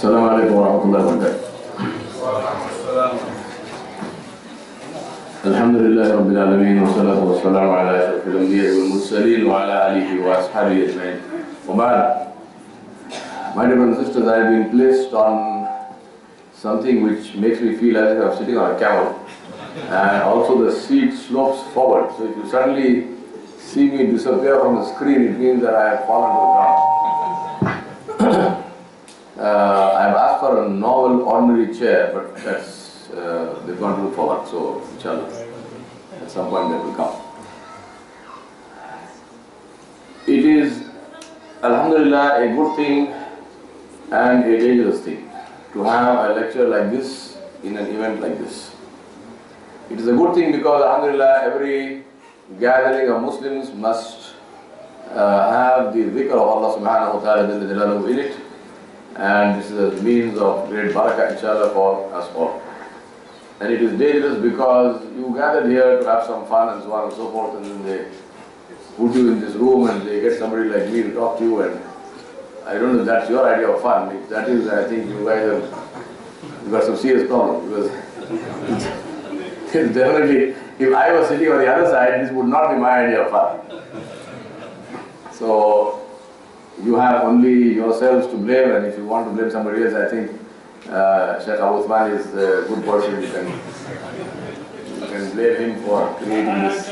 Assalamu alaikum wa rahmatullahi wa barakatuh. Alhamdulillah Rabbil Alameen wa salatu wa salamu ala ashrafil anbiya wal mursaleen wa ala alihi wa ashabihi ajma'in. Wa ba'd. My dear brothers and sisters, I have been placed on something which makes me feel as if I am sitting on a camel, and also the seat slopes forward. So if you suddenly see me disappear from the screen, it means that I have fallen to the ground. I have asked for a normal, ordinary chair, but that's they've gone to look forward. So inshallah, at some point that will come. It is, alhamdulillah, a good thing and a dangerous thing to have a lecture like this in an event like this. It is a good thing because, alhamdulillah, every gathering of Muslims must have the dhikr of Allah subhanahu wa ta'ala in it, and this is a means of great barakah inshallah for us all. And it is dangerous because you gathered here to have some fun and so on and so forth, and then they put you in this room and they get somebody like me to talk to you, and I don't know if that's your idea of fun. If that is, I think you guys have got some serious problems, because definitely, if I was sitting on the other side, this would not be my idea of fun. So you have only yourselves to blame, and if you want to blame somebody else, I think Sheikh Abu Uthman is a good person. You can blame him for creating this.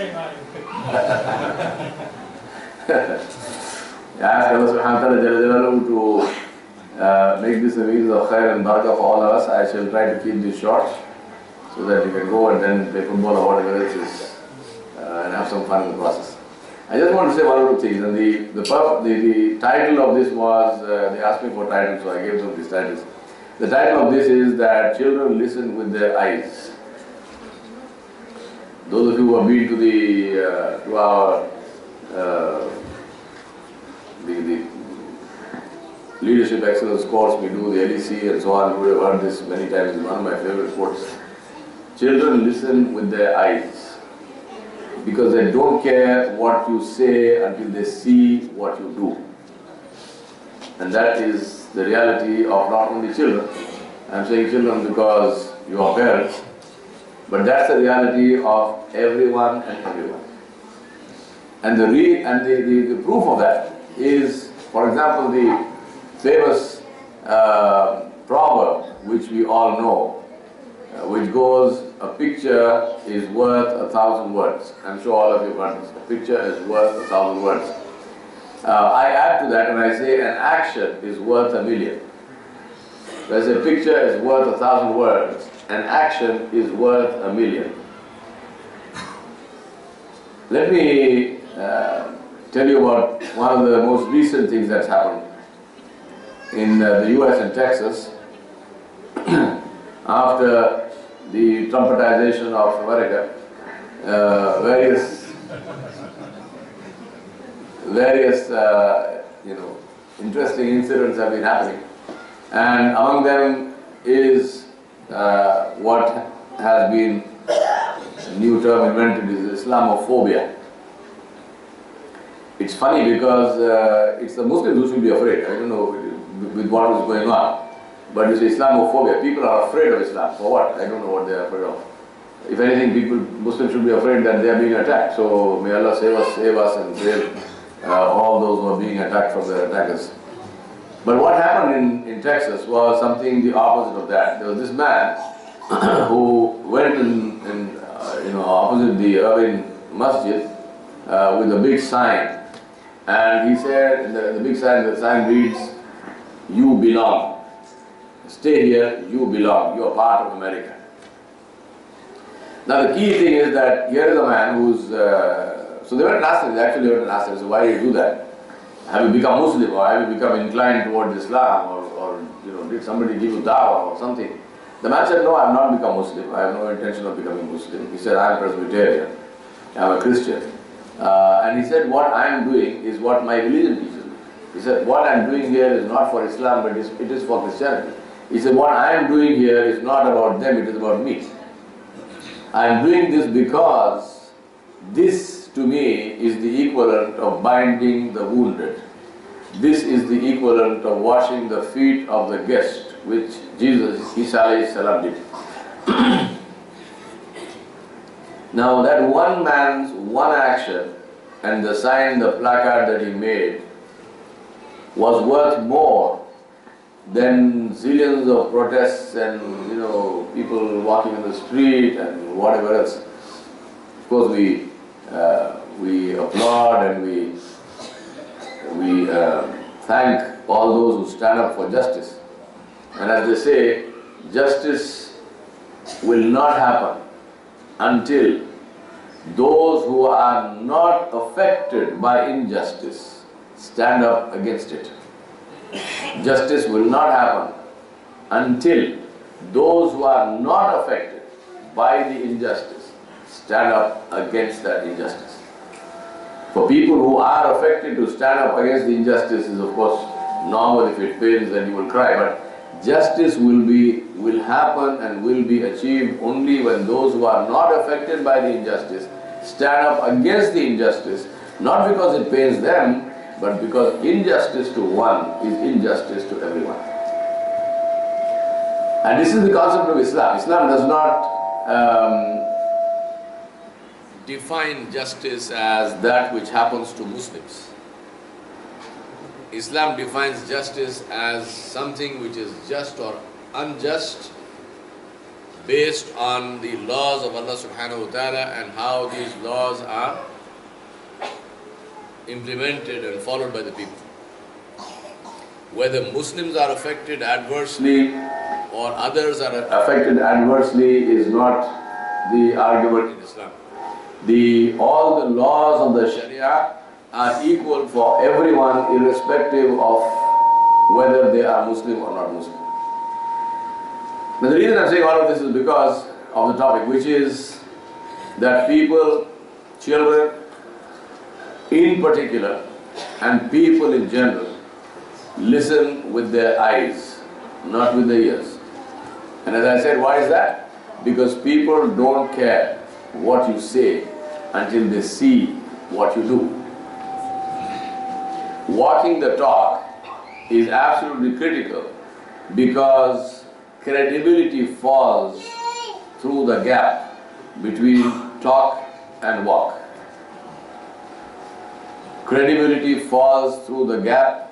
I ask Allah subhanahu wa ta'ala to make this a means of khair and barakah for all of us. I shall try to keep this short so that you can go and then play football or whatever else is and have some fun in the process. I just want to say one or two things, and the title of this was, they asked me for titles, so I gave them these titles. The title of this is that children listen with their eyes. Those of you who have been to our leadership excellence course we do, the LEC and so on, you would have heard this many times. It's one of my favorite quotes. Children listen with their eyes, because they don't care what you say until they see what you do. And that is the reality of not only children. I'm saying children because you are parents, but that's the reality of everyone and everyone. And the proof of that is, for example, the famous proverb which we all know, which goes, a picture is worth 1,000 words. I'm sure all of you have heard this. A picture is worth 1,000 words. I add to that and I say an action is worth 1,000,000. Whereas a picture is worth 1,000 words, an action is worth 1,000,000. Let me tell you about one of the most recent things that's happened in the US and Texas after the trumpetization of America. Various interesting incidents have been happening, and among them is what has been a new term invented, is Islamophobia. It's funny because it's the Muslims who should be afraid. I don't know with what is going on, but it's Islamophobia. People are afraid of Islam. For what? I don't know what they are afraid of. If anything, Muslims should be afraid that they are being attacked. So may Allah save us and save all those who are being attacked from their attackers. But what happened in Texas was something the opposite of that. There was this man who went in opposite the Irving Masjid with a big sign, and he said, the big sign, the sign reads, "You belong. Stay here, you belong. You are part of America." Now the key thing is that here is a man who's, so they went and asked him, so why do you do that? Have you become Muslim, or have you become inclined towards Islam, or did somebody give you dawah or something? The man said, no, I have not become Muslim. I have no intention of becoming Muslim. He said, I am Presbyterian. I am a Christian. And he said, what I am doing is what my religion teaches me. He said, what I am doing here is not for Islam, but it is for Christianity. He said, what I am doing here is not about them, it is about me. I am doing this because this to me is the equivalent of binding the wounded. This is the equivalent of washing the feet of the guest which Jesus, Isa alayhi salam, did. Now that one man's one action and the sign, the placard that he made was worth more than zillions of protests and people walking in the street and whatever else. Of course, we applaud and we thank all those who stand up for justice. And as they say, justice will not happen until those who are not affected by injustice stand up against it. Justice will not happen until those who are not affected by the injustice stand up against that injustice. For people who are affected to stand up against the injustice is of course normal. If it pains, then you will cry. But justice will happen and will be achieved only when those who are not affected by the injustice stand up against the injustice, not because it pains them, but because injustice to one is injustice to everyone. And this is the concept of Islam. Islam does not define justice as that which happens to Muslims. Islam defines justice as something which is just or unjust based on the laws of Allah subhanahu wa ta'ala and how these laws are implemented and followed by the people. Whether Muslims are affected adversely or others are affected adversely is not the argument in Islam. All the laws of the Sharia are equal for everyone irrespective of whether they are Muslim or not Muslim. Now the reason I'm saying all of this is because of the topic, which is that people, children in particular, and people in general, listen with their eyes, not with their ears. And as I said, why is that? Because people don't care what you say until they see what you do. Walking the talk is absolutely critical because credibility falls through the gap between talk and walk. Credibility falls through the gap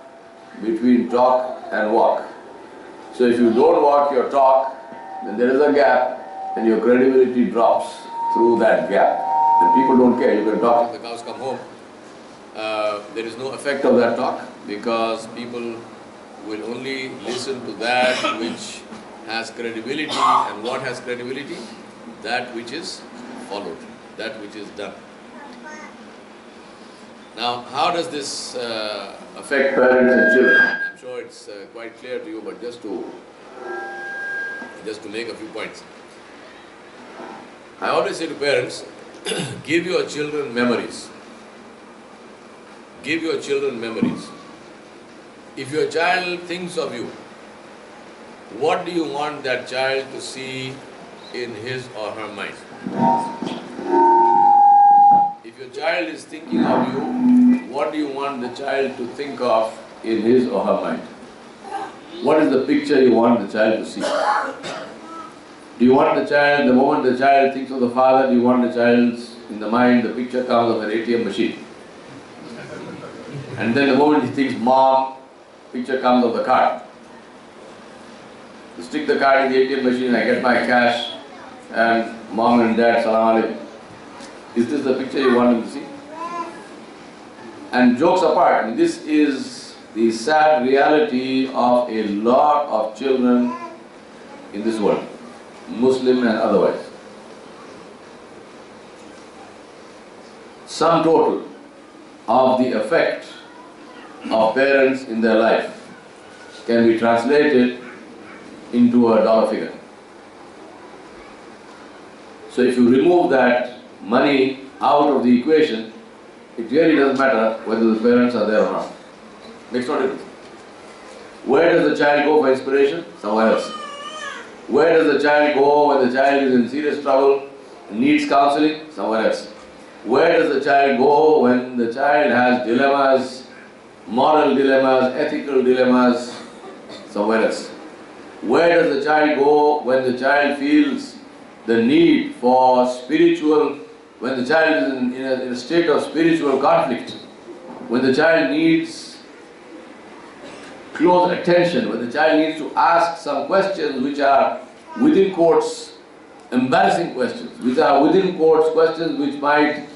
between talk and walk. So if you don't walk your talk, then there is a gap and your credibility drops through that gap. And people don't care. You can talk till the cows come home. There is no effect of that talk because people will only listen to that which has credibility. And what has credibility? That which is followed, that which is done. Now, how does this affect parents and children? I'm sure it's quite clear to you, but just to make a few points. I always say to parents, give your children memories. Give your children memories. If your child thinks of you, what do you want that child to see in his or her mind? If your child is thinking of you, what do you want the child to think of in his or her mind? What is the picture you want the child to see? Do you want the child, the moment the child thinks of the father, do you want the child's in the mind, the picture comes of an ATM machine? And then the moment he thinks mom, picture comes of the card. You stick the card in the ATM machine, I get my cash, and mom and dad, salam alaikum. Is this the picture you want him to see? And jokes apart, this is the sad reality of a lot of children in this world, Muslim and otherwise. Sum total of the effect of parents in their life can be translated into a dollar figure. So if you remove that money out of the equation, it really doesn't matter whether the parents are there or not. Makes no difference. Where does the child go for inspiration? Somewhere else. Where does the child go when the child is in serious trouble and needs counseling? Somewhere else. Where does the child go when the child has dilemmas, moral dilemmas, ethical dilemmas? Somewhere else. Where does the child go when the child feels the need for spiritual, when the child is in a state of spiritual conflict, when the child needs close attention, when the child needs to ask some questions which are within quotes embarrassing questions, which are within quotes questions which might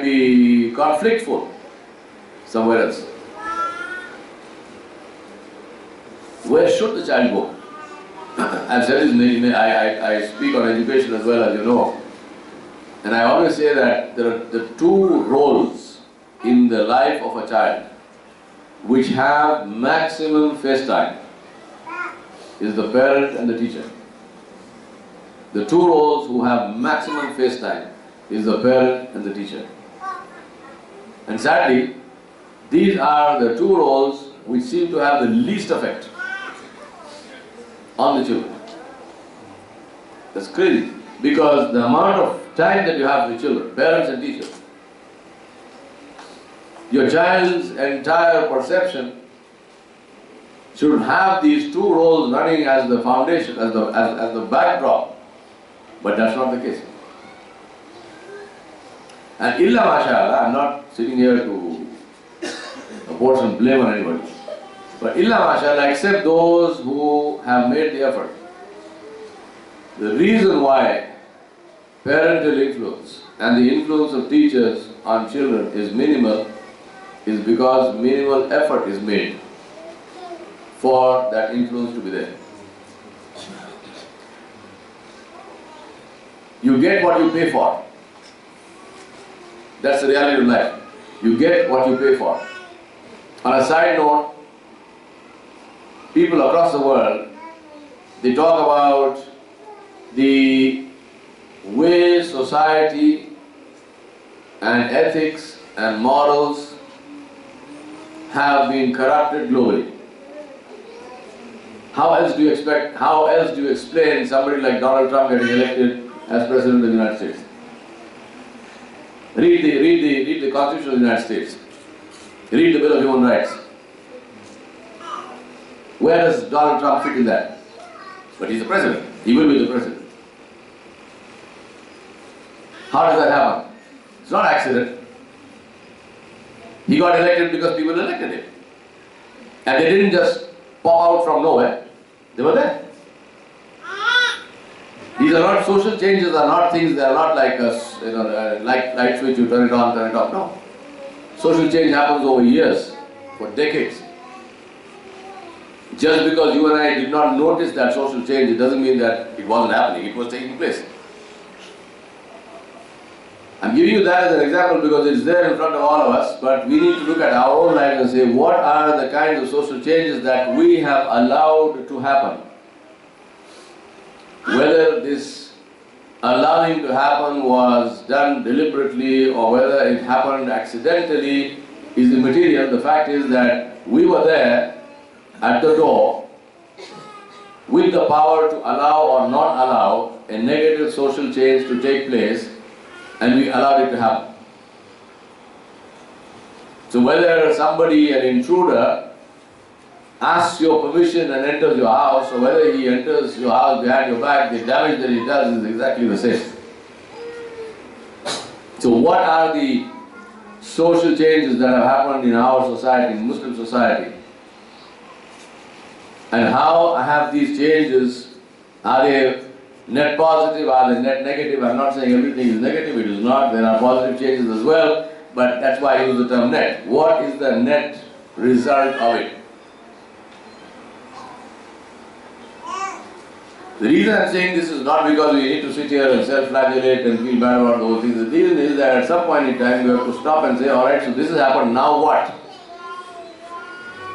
be conflictful somewhere else. Where should the child go? I've said this I speak on education as well, as you know. And I always say that there are the two roles in the life of a child which have maximum face time is the parent and the teacher. The two roles who have maximum face time is the parent and the teacher. And sadly, these are the two roles which seem to have the least effect on the children. That's crazy, because the amount of time that you have with children, parents and teachers, your child's entire perception should have these two roles running as the foundation, as the backdrop, but that's not the case. And illa mashallah, I'm not sitting here to pour some blame on anybody, but illa mashallah, except those who have made the effort. The reason why parental influence and the influence of teachers on children is minimal is because minimal effort is made for that influence to be there. You get what you pay for. That's the reality of life. You get what you pay for. On a side note, people across the world, they talk about the way society and ethics and morals have been corrupted globally. How else do you explain somebody like Donald Trump getting elected as President of the United States? Read the Constitution of the United States. Read the Bill of Human Rights. Where does Donald Trump fit in that? But he's the president. He will be the president. How does that happen? It's not accident. He got elected because people elected him. And they didn't just pop out from nowhere. They were there. These are not social changes, are not things, they are not like a light switch, you turn it on, turn it off. No. Social change happens over years, for decades. Just because you and I did not notice that social change, it doesn't mean that it wasn't happening, it was taking place. I'm giving you that as an example because it's there in front of all of us, but we need to look at our own lives and say, what are the kinds of social changes that we have allowed to happen? Whether this allowing to happen was done deliberately or whether it happened accidentally is immaterial. The fact is that we were there at the door with the power to allow or not allow a negative social change to take place, and we allowed it to happen. So whether somebody, an intruder, asks your permission and enters your house, or whether he enters your house behind your back, the damage that he does is exactly the same. So what are the social changes that have happened in our society, in Muslim society? And how have these changes, are they net positive, are they net negative? I'm not saying everything is negative, it is not. There are positive changes as well, but that's why I use the term net. What is the net result of it? The reason I'm saying this is not because we need to sit here and self-flagellate and feel bad about those things. The reason is that at some point in time we have to stop and say, alright, so this has happened, now what?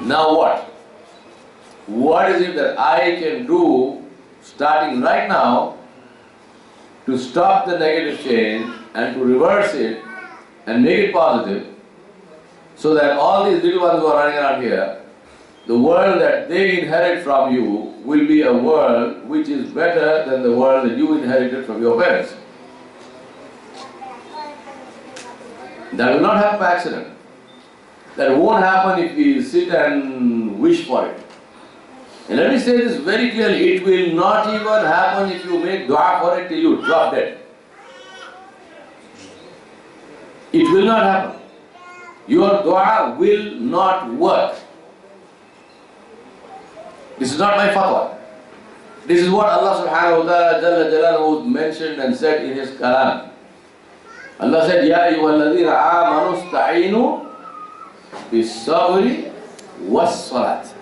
Now what? What is it that I can do starting right now to stop the negative change and to reverse it and make it positive, so that all these little ones who are running around here, the world that they inherit from you will be a world which is better than the world that you inherited from your parents. That will not happen by accident. That won't happen if we sit and wish for it. And let me say this very clearly, it will not even happen if you make dua for it till you drop dead. It will not happen. Your dua will not work. This is not my fatwa. This is what Allah subhanahu wa ta'ala Jalla Jalaluhu mentioned and said in His Kalam. Allah said, Ya ayyuhalladhina amanu ista'inu bis-sabri was-salat.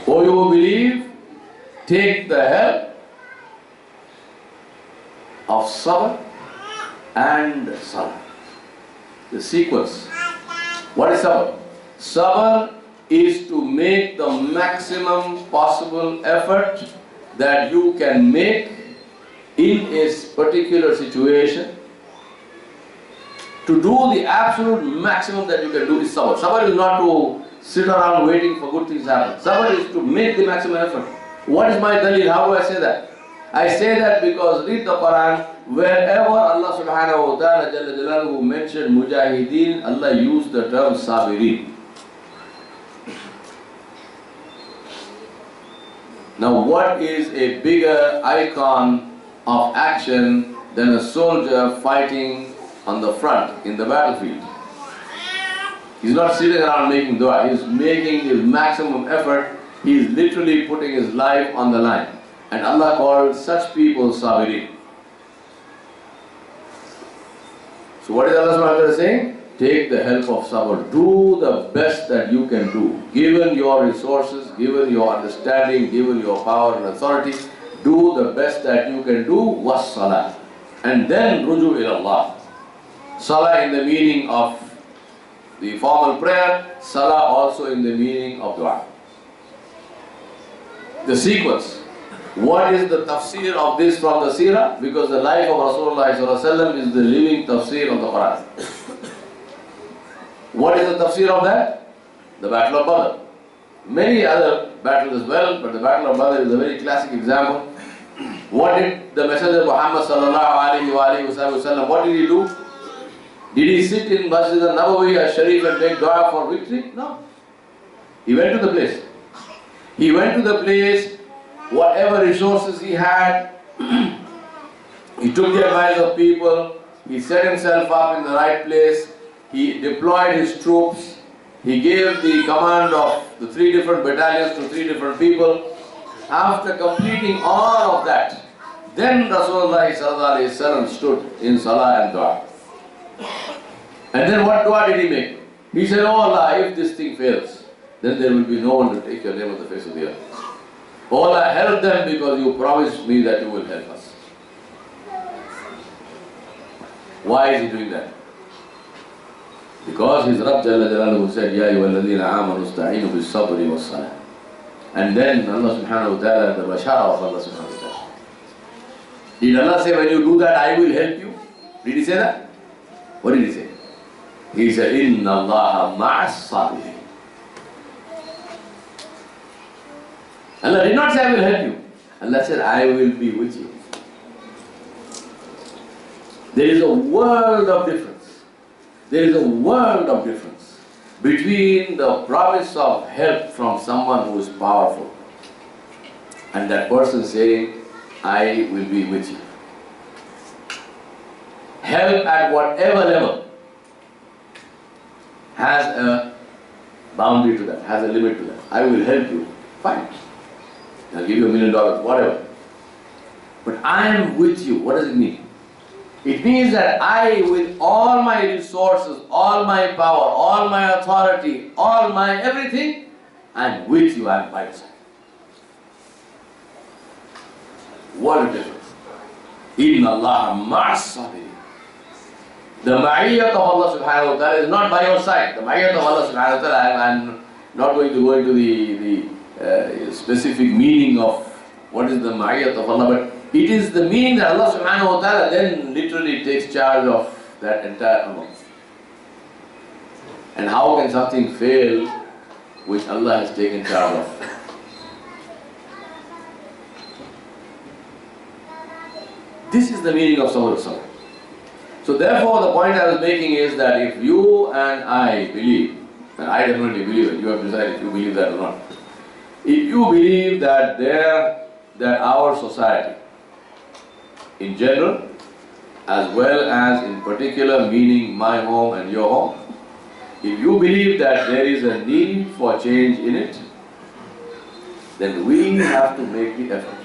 O you who believe, take the help of sabr and salah. The sequence. What is sabr? Sabr is to make the maximum possible effort that you can make in a particular situation. To do the absolute maximum that you can do is sabr. Sabr is not to sit around waiting for good things to happen. Sabr is to make the maximum effort. What is my dalil? How do I say that? I say that because read the Quran, wherever Allah subhanahu wa ta'ala Jalla Jalaluhu mentioned mujahideen, Allah used the term sabirin. Now what is a bigger icon of action than a soldier fighting on the front in the battlefield? He's not sitting around making dua, he's making his maximum effort, he's literally putting his life on the line. And Allah called such people sabirin. So what is Allah subhanahu wa ta'ala saying? Take the help of sabr. Do the best that you can do. Given your resources, given your understanding, given your power and authority, do the best that you can do, was salah. And then ruju ilallah. Salah in the meaning of the formal prayer, salah also in the meaning of dua. The sequence. What is the tafsir of this from the seerah? Because the life of Rasulullah ﷺ is the living tafsir of the Quran. What is the tafsir of that? The Battle of Badr. Many other battles as well, but the Battle of Badr is a very classic example. What did the Messenger Muhammad ﷺ, what did he do? Did he sit in Masjid al-Nabawi al-Sharif and make dua for victory? No. He went to the place. He went to the place, whatever resources he had, he took the advice of people, he set himself up in the right place, he deployed his troops, he gave the command of the 3 different battalions to 3 different people. After completing all of that, then Rasulullah ﷺ stood in salah and dua. And then what dua did he make? He said, oh Allah, if this thing fails, then there will be no one to take your name on the face of the earth. Oh Allah, help them because you promised me that you will help us. Why is he doing that? Because his Rabb Jalla Jalaluhu said, Ya ayyuhalladhina amanu ista'inu bis-sabri was-salah. And then Allah subhanahu wa ta'ala, the bashara of Allah subhanahu wa ta'ala. Did Allah say, when you do that, I will help you? Did he say that? What did he say? He said, Inna Allaha ma'as sabirin. Allah did not say, I will help you. Allah said, I will be with you. There is a world of difference. There is a world of difference between the promise of help from someone who is powerful and that person saying, I will be with you. Help at whatever level has a boundary to that, has a limit to that. I will help you. Fine. I'll give you $1 million, whatever. But I am with you. What does it mean? It means that I, with all my resources, all my power, all my authority, all my everything, I'm with you, I'm by your side. What a difference. Inna Allah ma'as sabirin. The ma'iyyat of Allah subhanahu wa ta'ala is not by your side. The ma'iyyat of Allah subhanahu wa ta'ala, I'm not going to go into the specific meaning of what is the ma'iyyat of Allah, but it is the meaning that Allah subhanahu wa ta'ala then literally takes charge of that entire amount. And how can something fail which Allah has taken charge of? This is the meaning of Sabr al-Sabr. So therefore the point I was making is that if you and I believe, and I definitely believe it, you have decided if you believe that or not. If you believe that our society in general, as well as in particular, meaning my home and your home, if you believe that there is a need for change in it, then we have to make the effort.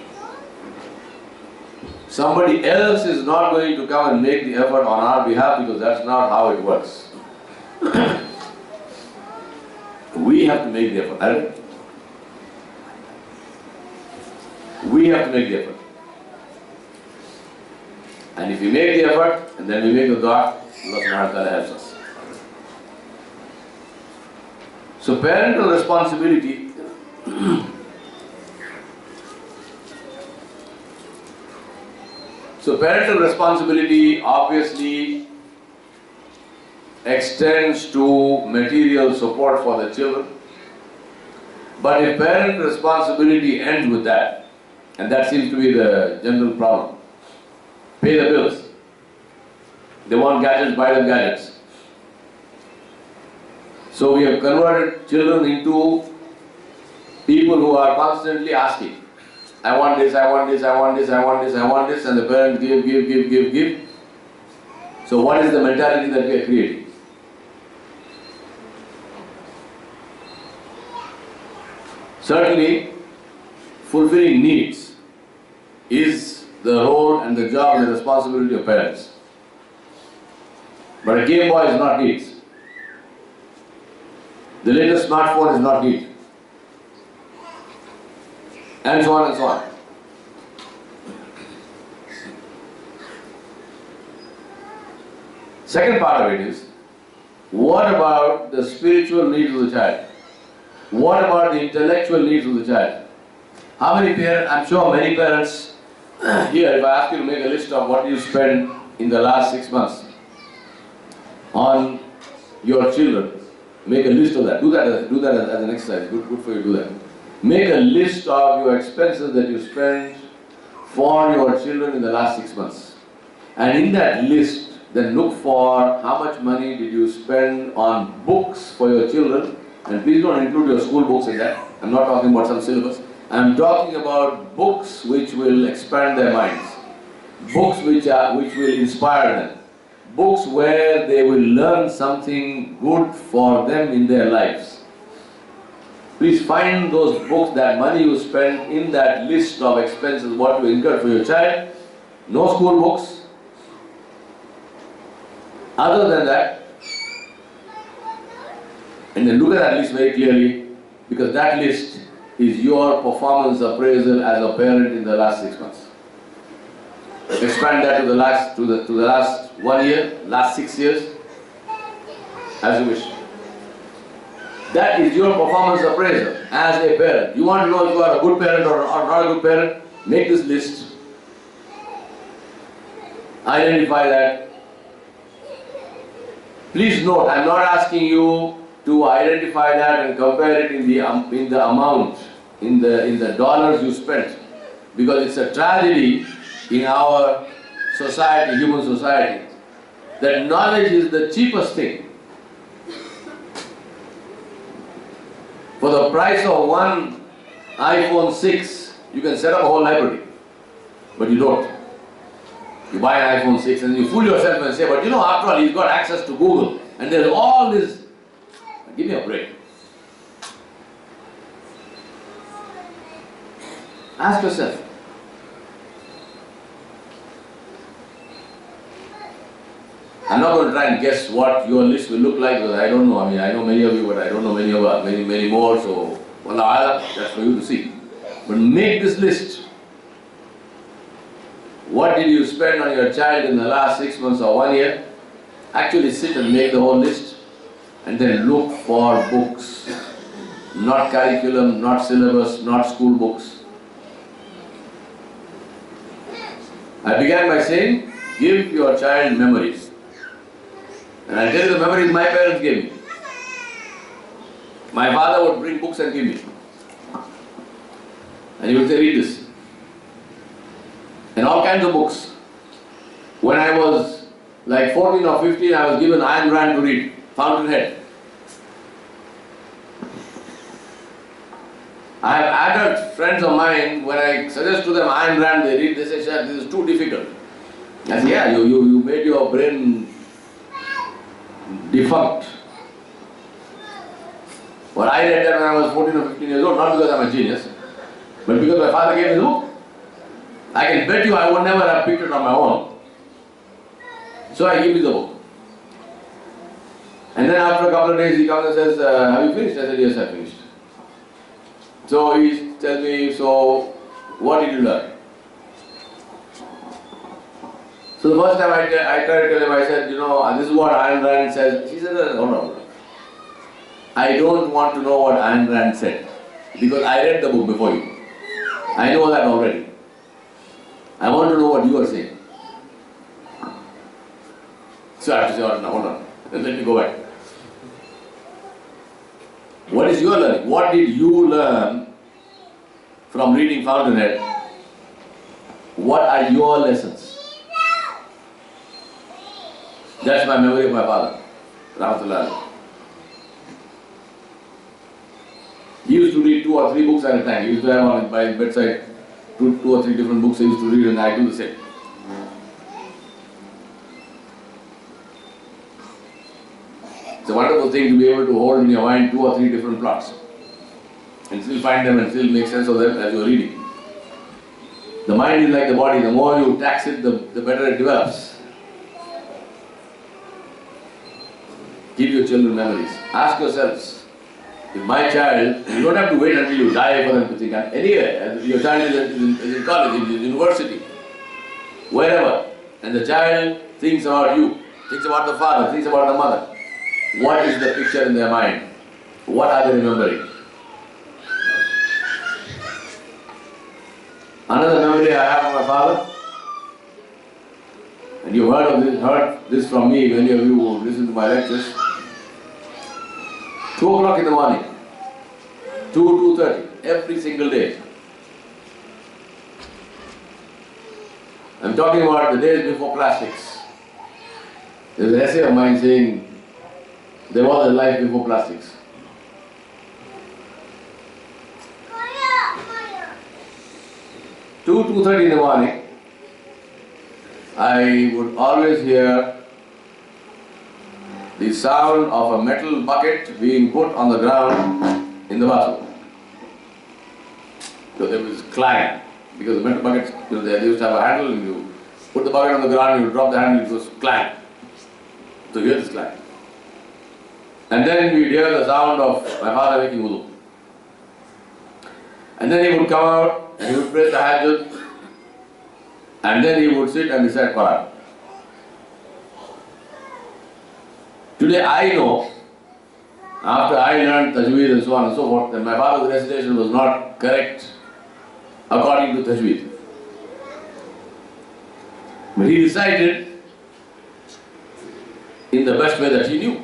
Somebody else is not going to come and make the effort on our behalf, because that's not how it works. We have to make the effort. We have to make the effort. And if we make the effort, and then we make the dua, Allah subhanahu wa ta'ala helps us. So parental responsibility obviously extends to material support for the children. But if parent responsibility ends with that, and that seems to be the general problem, pay the bills. They want gadgets, buy them gadgets. So we have converted children into people who are constantly asking, I want this, I want this, I want this, I want this, I want this, and the parents give. So what is the mentality that we are creating? Certainly, fulfilling needs is the role and the job and the responsibility of parents. But a Game Boy is not needs. The latest smartphone is not need. And so on and so on. Second part of it is, what about the spiritual needs of the child? What about the intellectual needs of the child? How many parents, I'm sure many parents here, if I ask you to make a list of what you spent in the last 6 months on your children, make a list of that. Do that as an exercise. Good for you to do that. Make a list of your expenses that you spent for your children in the last 6 months. And in that list, then look for how much money did you spend on books for your children. And please don't include your school books in that. I'm not talking about some syllabus. I'm talking about books which will expand their minds. Books which will inspire them. Books where they will learn something good for them in their lives. Please find those books, that money you spend in that list of expenses, what you incur for your child. No school books. Other than that, and then look at that list very clearly, because that list is your performance appraisal as a parent in the last 6 months. Expand that to the last 1 year, last 6 years, as you wish. That is your performance appraisal as a parent. You want to know if you are a good parent or not a good parent? Make this list. Identify that. Please note, I am not asking you to identify that and compare it in the amount, in the dollars you spent, because it's a tragedy in our society, human society, that knowledge is the cheapest thing. For the price of one iPhone 6, you can set up a whole library, but you don't. You buy an iPhone 6 and you fool yourself and say, but you know, after all, he's got access to Google, and there's all this. Give me a break. Ask yourself. I'm not going to try and guess what your list will look like, because I don't know. I mean, I know many of you, but I don't know many more. So, wallah, that's for you to see. But make this list. What did you spend on your child in the last 6 months or 1 year? Actually sit and make the whole list. And then look for books, not curriculum, not syllabus, not school books. I began by saying, give your child memories. And I'll tell you the memories my parents gave me. My father would bring books and give me. And he would say, read this. And all kinds of books. When I was like 14 or 15, I was given Ayn Rand to read. Fountainhead. I have adult friends of mine, when I suggest to them Ayn Rand, they read, they say, "Sir, this is too difficult." I say, yeah, you made your brain defunct. Well, I read that when I was 14 or 15 years old, not because I'm a genius, but because my father gave me the book. I can bet you I would never have picked it on my own. So I give you the book. And then after a couple of days he comes and says, have you finished? I said, yes, I finished. So he tells me, so what did you learn? So the first time I tried to tell him, I said, this is what Ayn Rand says. She said, hold on. I don't want to know what Ayn Rand said, because I read the book before you. I know that already. I want to know what you are saying. So I have to say, hold on, let me go back. What is your learning? What did you learn from reading Fountainhead? What are your lessons? That's my memory of my father, Rahmatullah. He used to read 2 or 3 books at a time. He used to have by his bedside two or three different books he used to read, and I do the same. It's a wonderful thing to be able to hold in your mind 2 or 3 different plots and still find them and still make sense of them as you're reading. The mind is like the body. The more you tax it, the better it develops. Keep your children memories. Ask yourselves, if my child, you don't have to wait until you die for them to think. Anywhere, your child is in college, in university, wherever, and the child thinks about you, thinks about the father, thinks about the mother. What is the picture in their mind? What are they remembering? Another memory I have of my father, and you've heard this from me, many of you who listen to my lectures. 2 o'clock in the morning, 2:30, every single day. I'm talking about the days before plastics. There's an essay of mine saying, there was a life before plastics. 2:30 in the morning, I would always hear the sound of a metal bucket being put on the ground in the bathroom. So there was clang, because the metal buckets, they used to have a handle, and you put the bucket on the ground, you drop the handle, it goes clang. So hear this clang. And then we'd hear the sound of my father making wudu. And then he would come out and he would pray tahajjud, and then he would sit and recite Quran. Today I know, after I learned tajweed and so on and so forth, that my father's recitation was not correct according to tajweed. But he recited in the best way that he knew.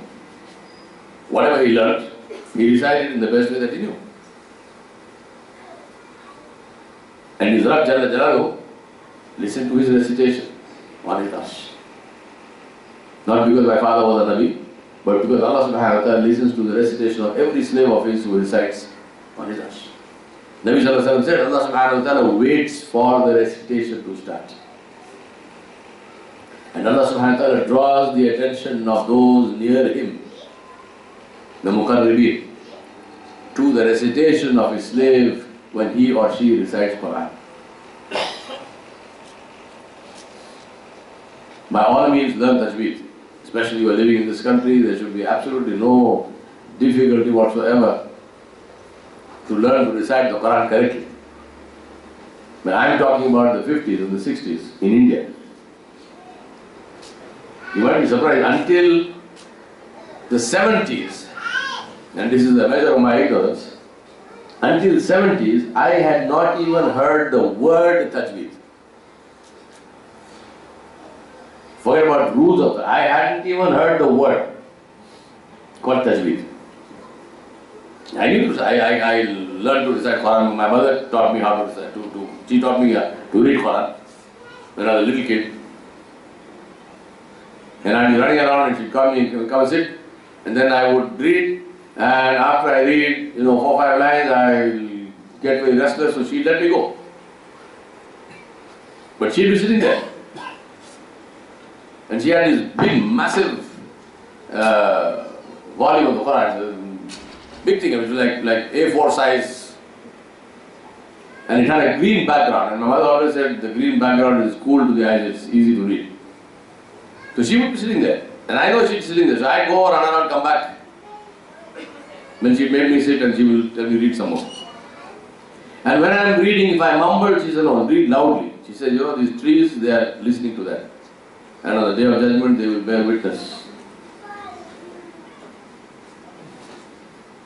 Whatever he learned, he recited in the best way that he knew. And his Rabb Jalla Jalaluhu listened to his recitation on his arsh. Not because my father was a Nabi, but because Allah subhanahu wa ta'ala listens to the recitation of every slave of his who recites on his arsh. Nabi sallallahu alayhi wa sallam said, Allah subhanahu wa ta'ala waits for the recitation to start. And Allah subhanahu wa ta'ala draws the attention of those near him, the muqarribeen, to the recitation of his slave when he or she recites Quran. By all means, learn tajweed. Especially you are living in this country, there should be absolutely no difficulty whatsoever to learn to recite the Quran correctly. But I am talking about the 50s and the 60s in India. You might be surprised, until the 70s, and this is a measure of my ignorance, until the 70s, I had not even heard the word tajweed. Forget about rules of it. I hadn't even heard the word called tajweed. I learned to recite Quran. My mother taught me how to recite. She taught me to read Quran when I was a little kid. And I'd be running around and she'd come and sit, and then I would read. And after I read, 4 or 5 lines, I'll get very restless, so she'd let me go. But she'd be sitting there. And she had this big, massive volume of the Quran, big thing, it was like A4 size. And it had a green background. And my mother always said the green background is cool to the eyes, it's easy to read. So she would be sitting there. And I know she's sitting there, so I'd go, run around, come back. Then she'd make me sit and she will tell me read some more. And when I'm reading, if I mumble, she said, no, read loudly. She said, you know, these trees, they are listening to that. And on the day of judgment, they will bear witness.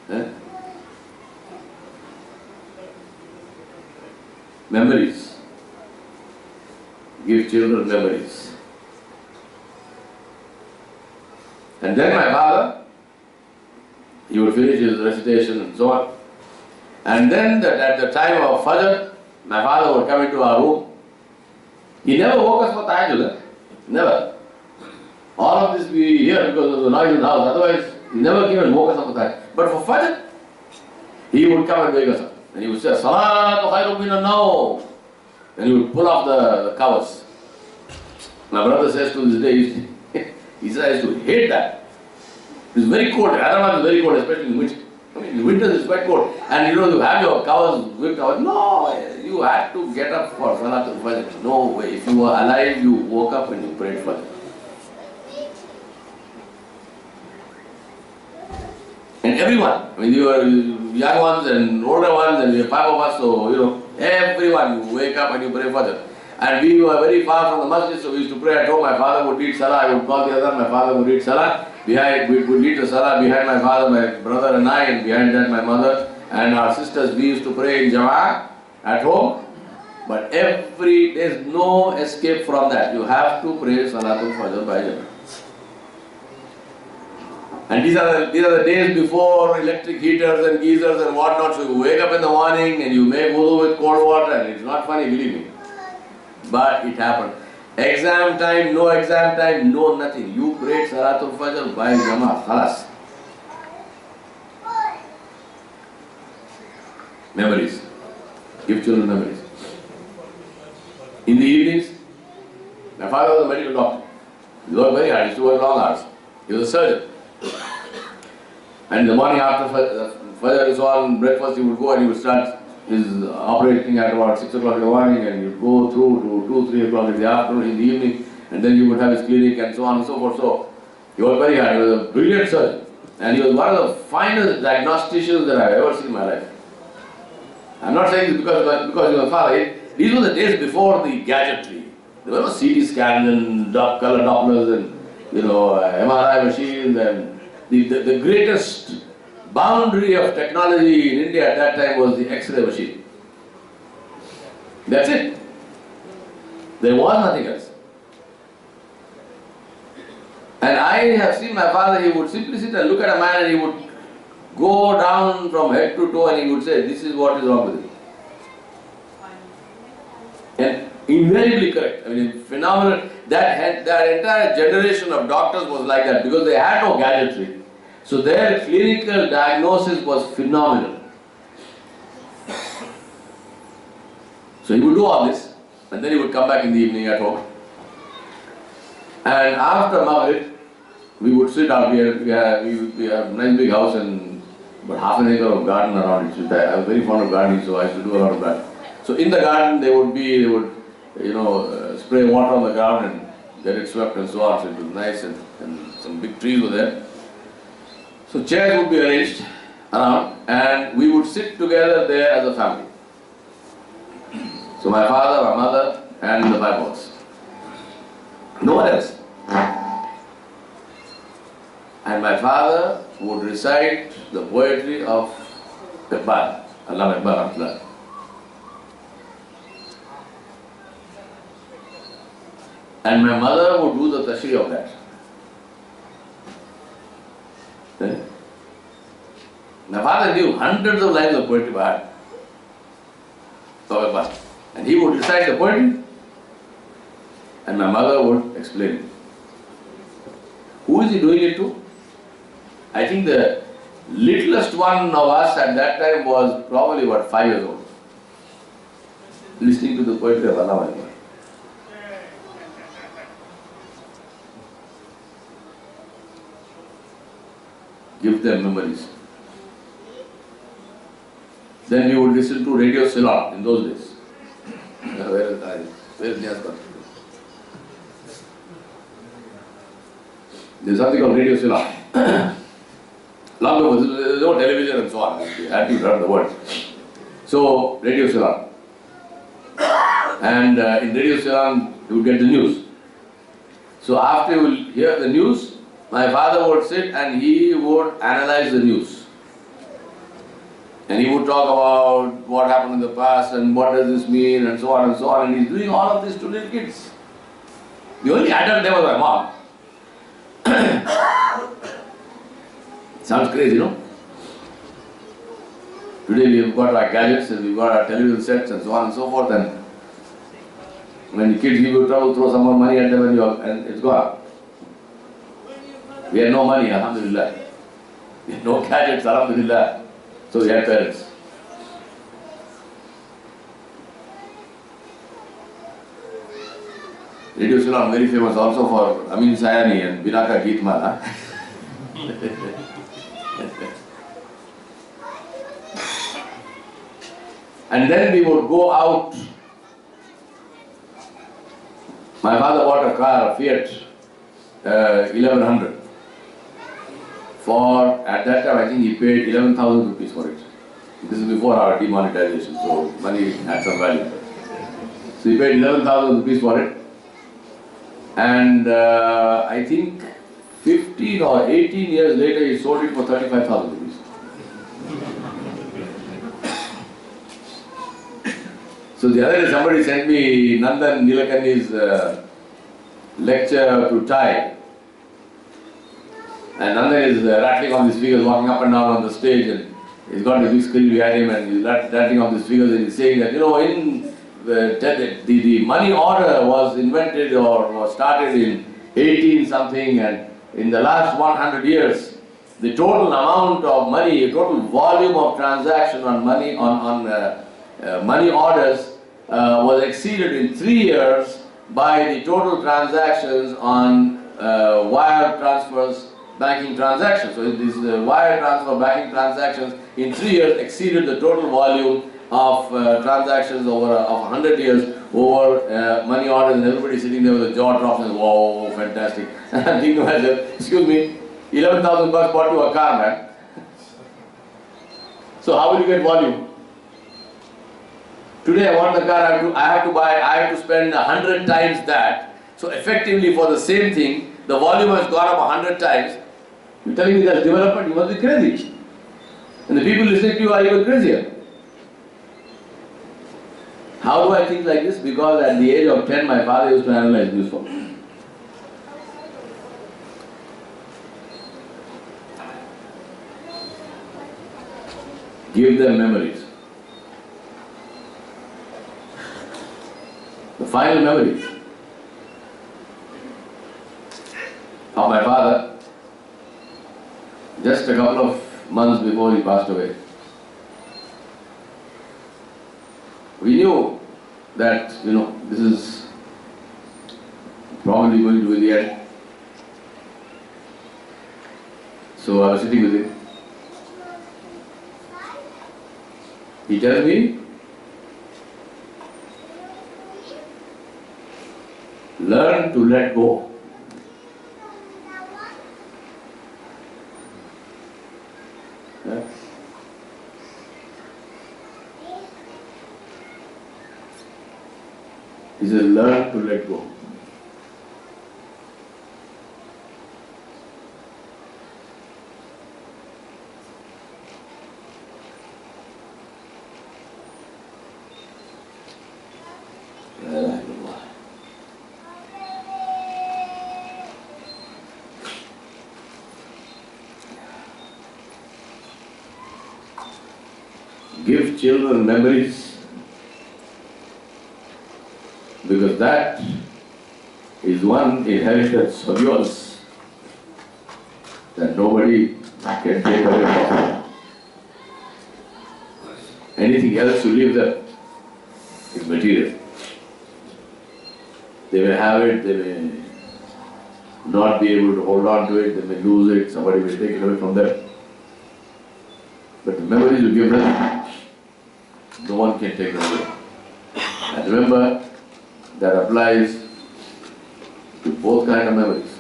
Eh? Memories. Give children memories. And then my father, he would finish his recitation and so on. And then at the time of Fajr, my father would come into our room. He never woke us for tahajjud. Never. All of this we hear because of the noise in the house. Otherwise, he never came and woke us up for tahajjud. But for Fajr, he would come and wake us up. And he would say, Salatu khairun minan nawm. And he would pull off the covers. My brother says to this day, he says, I used to hate that. It's very cold. Hyderabad is very cold, especially in winter. I mean, in winter it's quite cold. And you know, you have your covers, with covers. No, you had to get up for Salatul Fajr. No way. If you were alive, you woke up and you prayed Fajr. And everyone, I mean, you were young ones and older ones, and we have 5 of us, so, you know, everyone, you wake up and you pray Fajr. And we were very far from the masjid, so we used to pray at home. My father would read Salah, I would call the other, my father would read Salah. We would lead the Salah behind my father, my brother and I, and behind that my mother and our sisters. We used to pray in Jama'ah at home. But there's no escape from that. You have to pray Salatul Fajr by Jama'ah. And these are the days before electric heaters and geysers and whatnot. So you wake up in the morning and you make wudu with cold water, and it's not funny, believe me. But it happened. Exam time, no nothing. You prayed Salatul Fajr by Jama'ah. Khalas. Memories. Give children memories. In the evenings, my father was a medical doctor. He worked very hard. He used to work long hours. He was a surgeon. And in the morning after Fajr is on, breakfast, he would go and he would start his operating at about 6 o'clock in the morning, and you'd go through to 2, 3 o'clock in the afternoon, in the evening, and then you would have his clinic and so on and so forth. So he was very hard. He was a brilliant surgeon. And he was one of the finest diagnosticians that I've ever seen in my life. I'm not saying this because he was father. These were the days before the gadgetry. There were no CT scans and color Dopplers and, you know, MRI machines, and the greatest boundary of technology in India at that time was the X-ray machine. That's it. There was nothing else. And I have seen my father, he would simply sit and look at a man and he would go down from head to toe and he would say, this is what is wrong with him. And invariably correct. I mean, phenomenal. That entire generation of doctors was like that because they had no gadgetry. So their clinical diagnosis was phenomenal. So he would do all this, and then he would come back in the evening at home. And after Maghrib, we would sit out here. We have a nice big house and about half an acre of garden around it. I was very fond of gardening, so I used to do a lot of that. So in the garden, they would spray water on the ground and get it swept and so on. So it was nice, and some big trees were there. So chairs would be arranged around and we would sit together there as a family. So my father, my mother and the 5 boys. No one else. And my father would recite the poetry of Iqbal, Allah Iqbal. And my mother would do the tashri of that. My father knew hundreds of lines of poetry by heart. And he would recite the poetry and my mother would explain it. Who is he doing it to? I think the littlest one of us at that time was probably about 5 years old. listening to the poetry of Allah. Give them memories. Then we would listen to Radio Ceylon in those days. Where is Niaz? There's something called Radio Ceylon. Long ago, there was no television and so on. We had to learn the word. So, Radio Ceylon. And in Radio Ceylon, you would get the news. So after you will hear the news, my father would sit and he would analyze the news. And he would talk about what happened in the past and what does this mean and so on and so on. And he's doing all of this to little kids. The only adult there was my mom. Sounds crazy, no? Today we've got our gadgets and we've got our television sets and so on and so forth. And when the kids give you trouble, throw some more money at them and it's gone. We had no money, alhamdulillah. We had no gadgets, alhamdulillah. So we had parents. Radio Ceylon very famous also for Amin Sayani and Binaka Geetmala. And then we would go out. My father bought a car, a Fiat 1100. At that time I think he paid 11,000 rupees for it. This is before our demonetization, so money had some value. So he paid 11,000 rupees for it. And I think 15 or 18 years later he sold it for 35,000 rupees. So the other day somebody sent me Nandan Nilakani's lecture to Thai. And Nandan is rattling on his figures, walking up and down on the stage, and he's got a big screen behind him and he's rattling on his figures, and he's saying that, in the money order was invented or was started in 18 something, and in the last 100 years, the total amount of money, the total volume of transaction on money, money orders was exceeded in 3 years by the total transactions on wire transfers, banking transactions. So these wire transfer banking transactions in 3 years exceeded the total volume of transactions over of 100 years over money orders, and everybody sitting there with a jaw dropped and wow, fantastic. And I'm thinking to myself, excuse me, 11,000 bucks bought you a car, man. So how will you get volume? Today I want the car, I have to spend 100 times that. So effectively for the same thing, the volume has gone up 100 times. You're telling me that's development? You must be crazy. And the people listening to you are even crazier. How do I think like this? Because at the age of 10, my father used to analyze news for me. Give them memories. The final memory of my father, just a couple of months before he passed away. We knew that, this is probably going to be the end. So I was sitting with him. He tells me, learn to let go. Yeah. He says, learn to let go. Give children memories, because that is one inheritance of yours that nobody can take away from you. Anything else you leave them, it is material. They may have it, they may not be able to hold on to it, they may lose it, somebody will take it away from them. But the memories you give them, no one can take them away. And remember, that applies to both kinds of memories.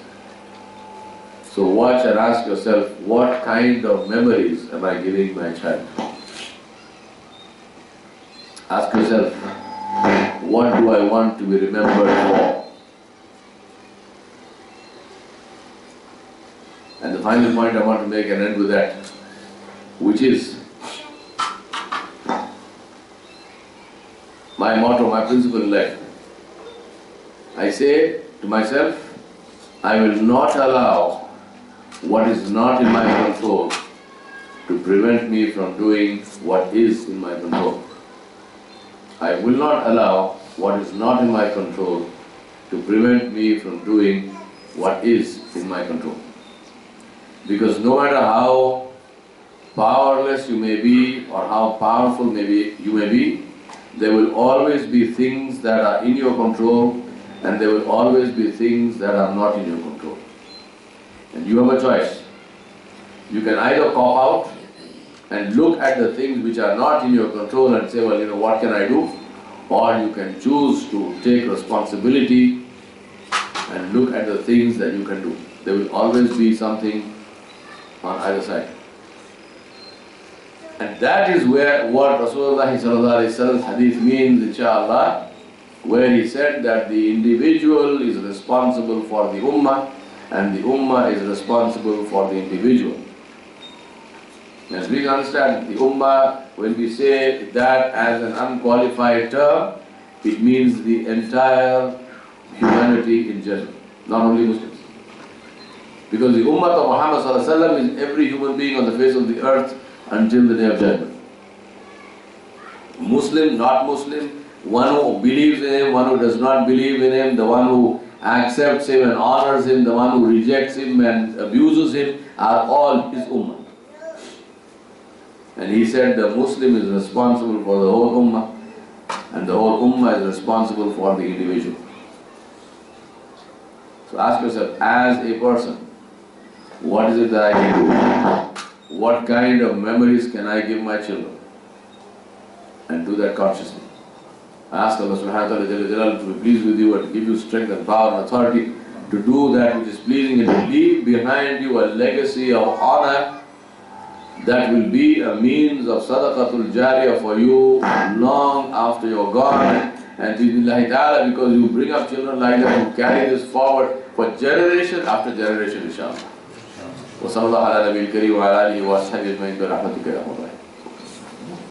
So watch and ask yourself, what kind of memories am I giving my child? Ask yourself, what do I want to be remembered for? And the final point I want to make and end with that, which is my motto, my principle in life. I say to myself, I will not allow what is not in my control to prevent me from doing what is in my control. I will not allow what is not in my control to prevent me from doing what is in my control. Because no matter how powerless you may be or how powerful you may be, there will always be things that are in your control and there will always be things that are not in your control. And you have a choice. You can either cop out and look at the things which are not in your control and say, well, what can I do? Or you can choose to take responsibility and look at the things that you can do. There will always be something on either side. And that is where what Rasulullah's hadith means, inshallah, where he said that the individual is responsible for the ummah and the ummah is responsible for the individual. As we understand, the ummah, when we say that as an unqualified term, it means the entire humanity in general, not only Muslims. Because the ummah of Muhammad ﷺ is every human being on the face of the earth until the day of judgment. Muslim, not Muslim, one who believes in him, one who does not believe in him, the one who accepts him and honors him, the one who rejects him and abuses him, are all his ummah. And he said the Muslim is responsible for the whole ummah and the whole ummah is responsible for the individual. So ask yourself, as a person, what is it that I can do? What kind of memories can I give my children? And do that consciously. Ask Allah subhanahu wa ta'ala to be pleased with you and give you strength and power and authority to do that which is pleasing and to leave behind you a legacy of honor that will be a means of sadaqatul jariyah for you long after you're gone. And billahi ta'ala, because you bring up children like that, you carry this forward for generation after generation, inshallah. وصلى الله على نبي الكريم وعلى آله وصحبه أجمعين برحمتك يا رب العالمين.